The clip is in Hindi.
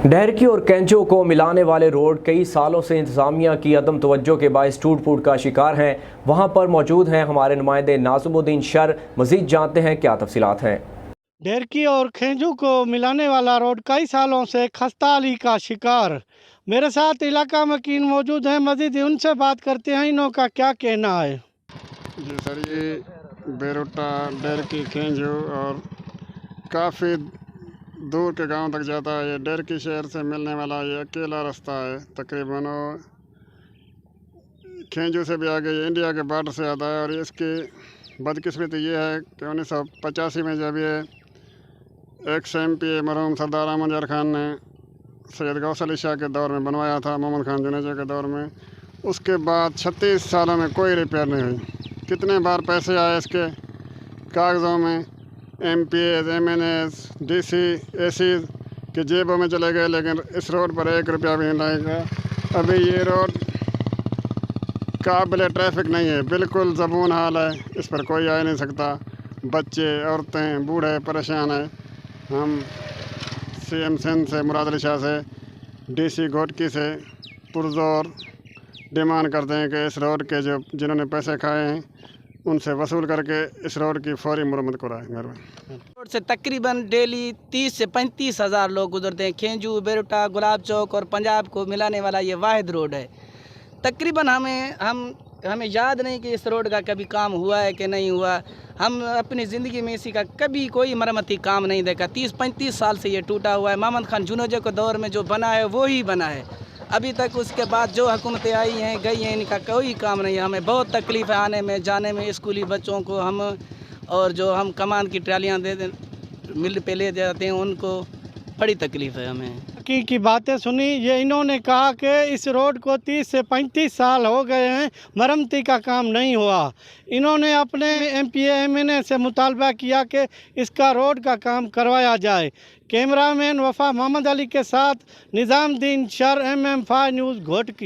देक्कए और कंजो को मिलाने वाले रोड कई सालों से इंतज़ामिया की अदम तवज्जो के बायस टूट फूट का शिकार हैं। वहाँ पर मौजूद हैं हमारे नुमाइंदे नाज़िमुद्दीन शर। मज़ीद जानते हैं क्या तफसीलात हैं। देक्कए और कंजो को मिलाने वाला रोड कई सालों से खस्ताहाली का शिकार। मेरे साथ इलाका मकीन मौजूद हैं, मज़ीद उनसे बात करते हैं, इन्हों का क्या कहना है। जी सर, ये बेरोटा देक्कए कंजो और काफ़ी दूर के गांव तक जाता है। ये देक्कए शहर से मिलने वाला ये अकेला रास्ता है तकरीबन, और कंजो से भी आगे ये इंडिया के बॉर्डर से आता है। और इसकी बदकिस्मती ये है कि 1985 में जब ये एक्स-MP मरहूम सरदार अहमद यार खान ने सैयद गौस अली शाह के दौर में बनवाया था, मोहम्मद खान जुनेजा के दौर में, उसके बाद 36 सालों में कोई रिपेयर नहीं हुई। कितने बार पैसे आए इसके कागज़ों में, MPs, MNs, DC, AC के जेबों में चले गए, लेकिन इस रोड पर 1 रुपया भी नहीं लगेगा। अभी ये रोड काबिल ट्रैफिक नहीं है, बिल्कुल ज़बून हाल है, इस पर कोई आ नहीं सकता। बच्चे, औरतें, बूढ़े परेशान हैं। हम CM सिंध से मुराद अली शाह से, DC घोटकी से पुरज़ोर डिमांड करते हैं कि इस रोड के जिन्होंने पैसे खाए हैं उनसे वसूल करके इस रोड की फौरी मुरम्मत कराएं। रोड से तकरीबन डेली 30 से 35 हज़ार लोग गुजरते हैं। कंजो, बेरोटा, गुलाब चौक और पंजाब को मिलाने वाला ये वाहिद रोड है। तकरीबन हमें याद नहीं कि इस रोड का कभी काम हुआ है कि नहीं हुआ। हम अपनी ज़िंदगी में इसी का कभी कोई मरम्मती काम नहीं देखा। 30-35 साल से ये टूटा हुआ है। मोहम्मद खान जुनेजा के दौर में जो बना है वो ही बना है। अभी तक उसके बाद जो हुकूमतें आई हैं गई हैं, इनका कोई काम नहीं है। हमें बहुत तकलीफ़ है आने में जाने में। स्कूली बच्चों को हम और जो हम कमान की ट्रालियाँ दे मिल पे ले जाते हैं उनको बड़ी तकलीफ़ है हमें। की बातें सुनी, ये इन्होंने कहा कि इस रोड को 30 से 35 साल हो गए हैं, मरम्मती का काम नहीं हुआ। इन्होंने अपने MPA MNA से मुतालबा किया कि इसका रोड का काम करवाया जाए। कैमरामैन वफा मोहम्मद अली के साथ Nizamuddin sir, MM5 news Ghotki.